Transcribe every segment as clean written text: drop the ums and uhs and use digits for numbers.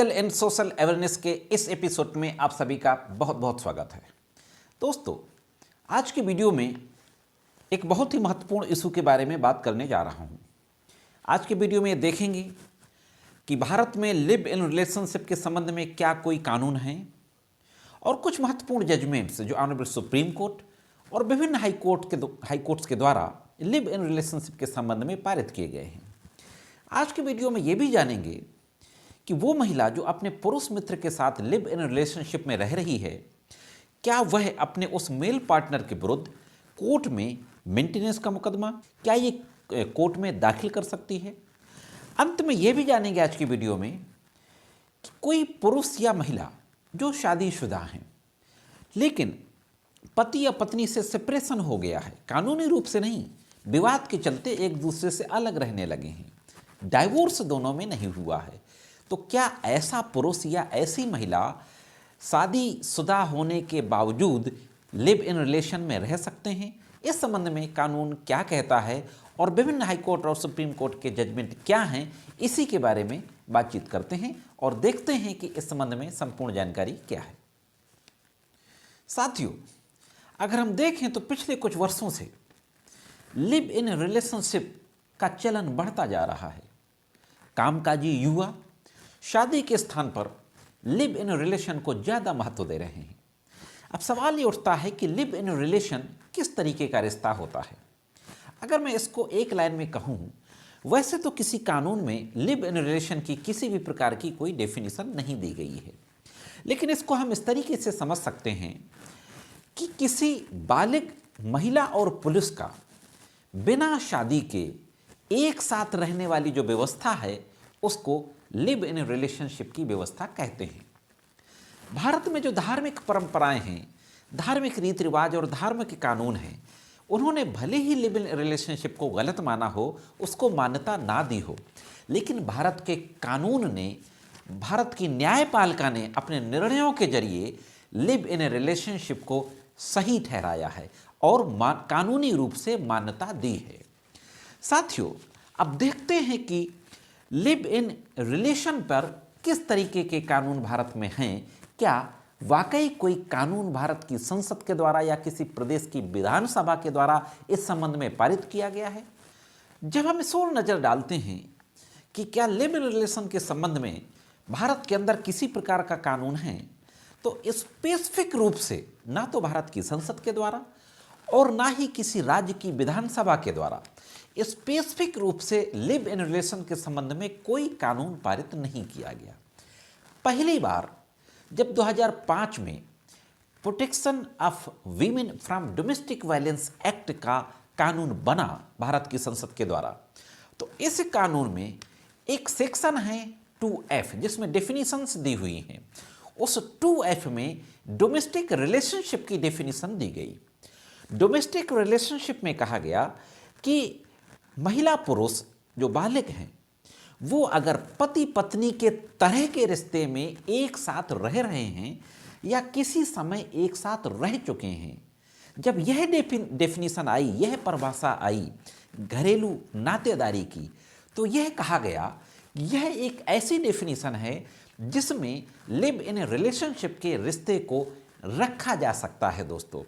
Legal and social awareness के इस episode में आप सभी का बहुत बहुत स्वागत है। दोस्तों, आज की वीडियो में एक बहुत ही महत्वपूर्ण इशू के बारे में बात करने जा रहा हूं। आज की वीडियो में देखेंगे कि भारत में लिव इन रिलेशनशिप के संबंध में क्या कोई कानून है और कुछ महत्वपूर्ण जजमेंट्स जो ऑनरेबल सुप्रीम कोर्ट और विभिन्न हाई कोर्ट्स के द्वारा लिव इन रिलेशनशिप के संबंध में पारित किए गए हैं। आज की वीडियो में ये भी जानेंगे कि वो महिला जो अपने पुरुष मित्र के साथ लिव इन रिलेशनशिप में रह रही है, क्या वह अपने उस मेल पार्टनर के विरुद्ध कोर्ट में मेंटेनेंस का मुकदमा क्या ये कोर्ट में दाखिल कर सकती है। अंत में यह भी जानेंगे आज की वीडियो में कि कोई पुरुष या महिला जो शादीशुदा हैं लेकिन पति या पत्नी से सेपरेशन हो गया है, कानूनी रूप से नहीं, विवाद के चलते एक दूसरे से अलग रहने लगे हैं, डाइवोर्स दोनों में नहीं हुआ है, तो क्या ऐसा पुरुष या ऐसी महिला शादीशुदा होने के बावजूद लिव इन रिलेशन में रह सकते हैं? इस संबंध में कानून क्या कहता है और विभिन्न हाई कोर्ट और सुप्रीम कोर्ट के जजमेंट क्या हैं, इसी के बारे में बातचीत करते हैं और देखते हैं कि इस संबंध में संपूर्ण जानकारी क्या है। साथियों, अगर हम देखें तो पिछले कुछ वर्षों से लिव इन रिलेशनशिप का चलन बढ़ता जा रहा है। कामकाजी युवा शादी के स्थान पर लिव इन रिलेशन को ज़्यादा महत्व दे रहे हैं। अब सवाल ये उठता है कि लिव इन रिलेशन किस तरीके का रिश्ता होता है। अगर मैं इसको एक लाइन में कहूँ, वैसे तो किसी कानून में लिव इन रिलेशन की किसी भी प्रकार की कोई डेफिनेशन नहीं दी गई है, लेकिन इसको हम इस तरीके से समझ सकते हैं कि किसी बालिग महिला और पुरुष का बिना शादी के एक साथ रहने वाली जो व्यवस्था है उसको लिव इन रिलेशनशिप की व्यवस्था कहते हैं। भारत में जो धार्मिक परंपराएं हैं, धार्मिक रीति रिवाज और धार्मिक कानून हैं, उन्होंने भले ही लिव इन रिलेशनशिप को गलत माना हो, उसको मान्यता ना दी हो, लेकिन भारत के कानून ने, भारत की न्यायपालिका ने अपने निर्णयों के जरिए लिव इन रिलेशनशिप को सही ठहराया है और कानूनी रूप से मान्यता दी है। साथियों, अब देखते हैं कि लिव इन रिलेशन पर किस तरीके के कानून भारत में हैं। क्या वाकई कोई कानून भारत की संसद के द्वारा या किसी प्रदेश की विधानसभा के द्वारा इस संबंध में पारित किया गया है? जब हम इस ओर नज़र डालते हैं कि क्या लिव इन रिलेशन के संबंध में भारत के अंदर किसी प्रकार का कानून है, तो स्पेसिफिक रूप से ना तो भारत की संसद के द्वारा और ना ही किसी राज्य की विधानसभा के द्वारा स्पेसिफिक रूप से लिव इन रिलेशन के संबंध में कोई कानून पारित नहीं किया गया। पहली बार जब 2005 में protection of women from domestic violence act का कानून बना भारत की संसद के द्वारा, तो इस कानून में एक सेक्शन है 2F जिसमें डेफिनेशंस दी हुई हैं। उस 2F में डोमेस्टिक रिलेशनशिप की डेफिनेशन दी गई। डोमेस्टिक रिलेशनशिप में कहा गया कि महिला पुरुष जो बालिग हैं वो अगर पति पत्नी के तरह के रिश्ते में एक साथ रह रहे हैं या किसी समय एक साथ रह चुके हैं, जब यह डेफिनेशन आई, यह परिभाषा आई घरेलू नातेदारी की, तो यह कहा गया यह एक ऐसी डेफिनेशन है जिसमें लिव इन रिलेशनशिप के रिश्ते को रखा जा सकता है। दोस्तों,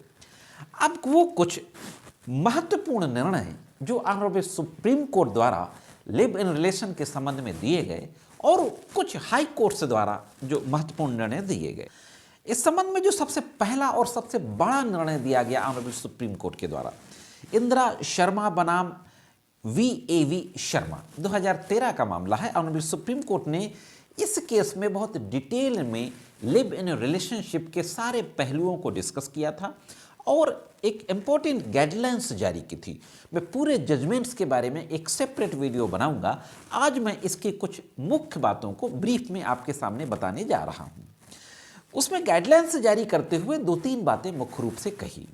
अब वो कुछ महत्वपूर्ण निर्णय जो ऑनरेबल सुप्रीम कोर्ट द्वारा लिव इन रिलेशन के संबंध में दिए गए और कुछ हाई कोर्ट्स द्वारा जो महत्वपूर्ण निर्णय दिए गए, इस संबंध में जो सबसे पहला और सबसे बड़ा निर्णय दिया गया ऑनरेबल सुप्रीम कोर्ट के द्वारा, इंदिरा शर्मा बनाम VAV शर्मा 2013 का मामला है। ऑनरेबल सुप्रीम कोर्ट ने इस केस में बहुत डिटेल में लिव इन रिलेशनशिप के सारे पहलुओं को डिस्कस किया था और एक इम्पोर्टेंट गाइडलाइंस जारी की थी। मैं पूरे जजमेंट्स के बारे में एक सेपरेट वीडियो बनाऊंगा। आज मैं इसके कुछ मुख्य बातों को ब्रीफ में आपके सामने बताने जा रहा हूं। उसमें गाइडलाइंस जारी करते हुए 2-3 बातें मुख्य रूप से कही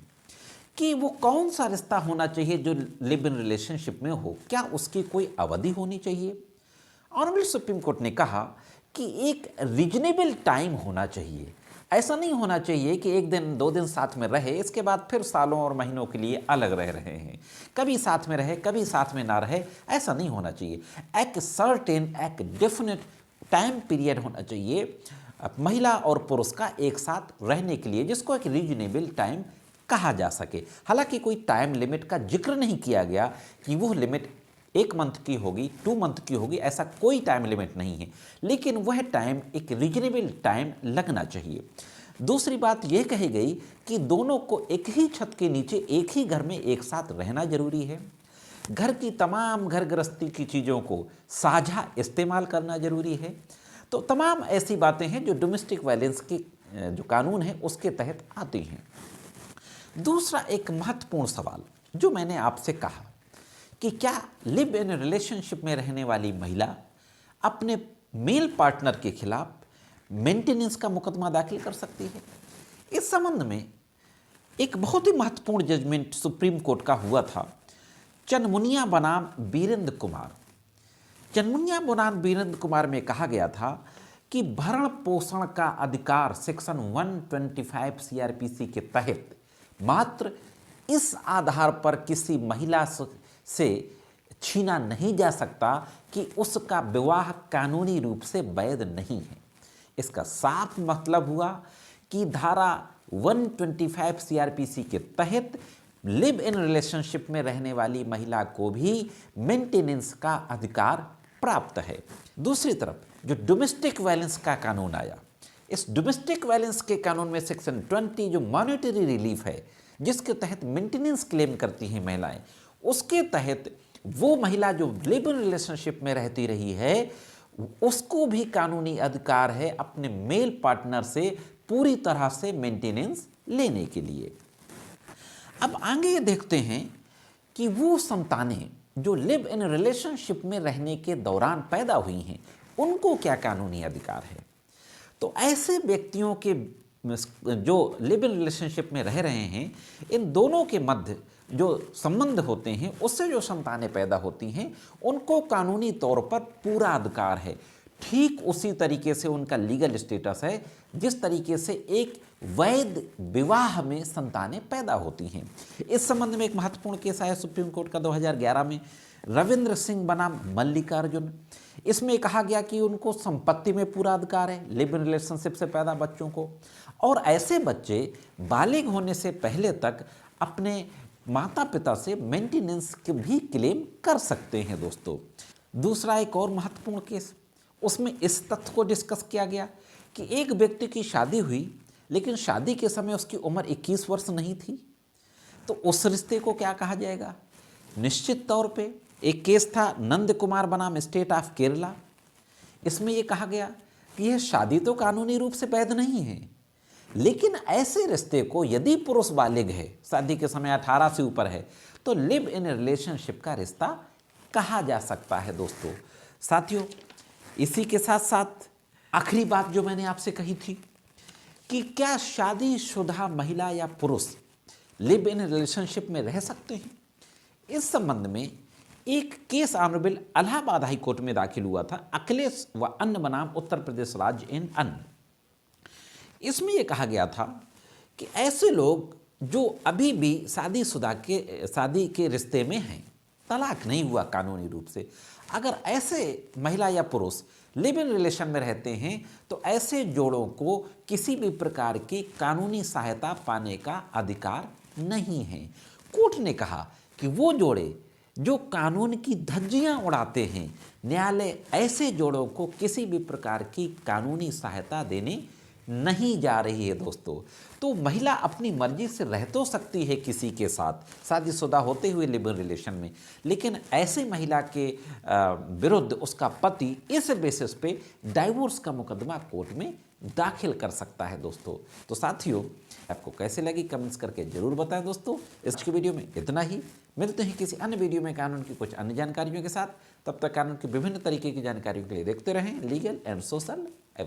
कि वो कौन सा रिश्ता होना चाहिए जो लिव इन रिलेशनशिप में हो, क्या उसकी कोई अवधि होनी चाहिए। ऑनरेबल सुप्रीम कोर्ट ने कहा कि एक रीजनेबल टाइम होना चाहिए। ऐसा नहीं होना चाहिए कि एक दिन 2 दिन साथ में रहे, इसके बाद फिर सालों और महीनों के लिए अलग रह रहे हैं, कभी साथ में रहे कभी साथ में ना रहे, ऐसा नहीं होना चाहिए। एक सर्टेन एक डेफिनेट टाइम पीरियड होना चाहिए महिला और पुरुष का एक साथ रहने के लिए, जिसको एक रीजनेबल टाइम कहा जा सके। हालांकि कोई टाइम लिमिट का जिक्र नहीं किया गया कि वो लिमिट 1 मंथ की होगी, 2 मंथ की होगी, ऐसा कोई टाइम लिमिट नहीं है, लेकिन वह टाइम एक रीजनेबल टाइम लगना चाहिए। दूसरी बात यह कही गई कि दोनों को एक ही छत के नीचे एक ही घर में एक साथ रहना जरूरी है। घर की तमाम घर गृहस्थी की चीज़ों को साझा इस्तेमाल करना जरूरी है। तो तमाम ऐसी बातें हैं जो डोमेस्टिक वायलेंस के जो कानून है उसके तहत आती हैं। दूसरा एक महत्वपूर्ण सवाल जो मैंने आपसे कहा कि क्या लिव इन रिलेशनशिप में रहने वाली महिला अपने मेल पार्टनर के खिलाफ मेंटेनेंस का मुकदमा दाखिल कर सकती है? इस संबंध में एक बहुत ही महत्वपूर्ण जजमेंट सुप्रीम कोर्ट का हुआ था चनमुनिया बनाम वीरेंद्र कुमार। चनमुनिया बनाम वीरेंद्र कुमार में कहा गया था कि भरण पोषण का अधिकार सेक्शन 125 सीआरपीसी के तहत मात्र इस आधार पर किसी महिला से छीना नहीं जा सकता कि उसका विवाह कानूनी रूप से वैध नहीं है। इसका साफ मतलब हुआ कि धारा 125 सीआरपीसी के तहत लिव इन रिलेशनशिप में रहने वाली महिला को भी मेंटेनेंस का अधिकार प्राप्त है। दूसरी तरफ जो डोमेस्टिक वायलेंस का कानून आया, इस डोमेस्टिक वायलेंस के कानून में सेक्शन 20 जो मॉनेटरी रिलीफ है, जिसके तहत मेंटेनेंस क्लेम करती हैं महिलाएं, उसके तहत वो महिला जो लिव इन रिलेशनशिप में रहती रही है उसको भी कानूनी अधिकार है अपने मेल पार्टनर से पूरी तरह से मेंटेनेंस लेने के लिए। अब आगे देखते हैं कि वो संतानें जो लिव इन रिलेशनशिप में रहने के दौरान पैदा हुई हैं उनको क्या कानूनी अधिकार है। तो ऐसे व्यक्तियों के जो लिव इन रिलेशनशिप में रह रहे हैं, इन दोनों के मध्य जो संबंध होते हैं उससे जो संतानें पैदा होती हैं उनको कानूनी तौर पर पूरा अधिकार है। ठीक उसी तरीके से उनका लीगल स्टेटस है जिस तरीके से एक वैध विवाह में संतानें पैदा होती हैं। इस संबंध में एक महत्वपूर्ण केस आया सुप्रीम कोर्ट का 2011 में, रविंद्र सिंह बनाम मल्लिकार्जुन। इसमें कहा गया कि उनको संपत्ति में पूरा अधिकार है लिव इन रिलेशनशिप से पैदा बच्चों को, और ऐसे बच्चे बालिग होने से पहले तक अपने माता पिता से मेंटेनेंस के भी क्लेम कर सकते हैं। दोस्तों, दूसरा एक और महत्वपूर्ण केस, उसमें इस तथ्य को डिस्कस किया गया कि एक व्यक्ति की शादी हुई लेकिन शादी के समय उसकी उम्र 21 वर्ष नहीं थी, तो उस रिश्ते को क्या कहा जाएगा? निश्चित तौर पे एक केस था नंद कुमार बनाम स्टेट ऑफ केरला। इसमें यह कहा गया कि यह शादी तो कानूनी रूप से वैध नहीं है, लेकिन ऐसे रिश्ते को यदि पुरुष बालिग है, शादी के समय 18 से ऊपर है, तो लिव इन रिलेशनशिप का रिश्ता कहा जा सकता है। दोस्तों साथियों, इसी के साथ साथ आखिरी बात जो मैंने आपसे कही थी कि क्या शादीशुदा महिला या पुरुष लिव इन रिलेशनशिप में रह सकते हैं, इस संबंध में एक case honourable Allahabad high court में दाखिल हुआ था, अखिलेश व अन्य बनाम उत्तर प्रदेश राज्य इन अन्य। इसमें यह कहा गया था कि ऐसे लोग जो अभी भी शादी के रिश्ते में हैं, तलाक नहीं हुआ कानूनी रूप से, अगर ऐसे महिला या पुरुष लिव इन रिलेशन में रहते हैं तो ऐसे जोड़ों को किसी भी प्रकार की कानूनी सहायता पाने का अधिकार नहीं है। कोर्ट ने कहा कि वो जोड़े जो कानून की धज्जियां उड़ाते हैं, न्यायालय ऐसे जोड़ों को किसी भी प्रकार की कानूनी सहायता देने नहीं जा रही है। दोस्तों, तो महिला अपनी मर्जी से रह तो सकती है किसी के साथ शादीशुदा होते हुए लिव इन रिलेशन में, लेकिन ऐसे महिला के विरुद्ध उसका पति इस बेसिस पे डाइवोर्स का मुकदमा कोर्ट में दाखिल कर सकता है। दोस्तों, तो साथियों, आपको कैसे लगी कमेंट्स करके जरूर बताएं। दोस्तों, इस वीडियो में इतना ही, मिलते हैं किसी अन्य वीडियो में कानून की कुछ अन्य जानकारियों के साथ। तब तक कानून की विभिन्न तरीके की जानकारियों के लिए देखते रहें लीगल एंड सोशल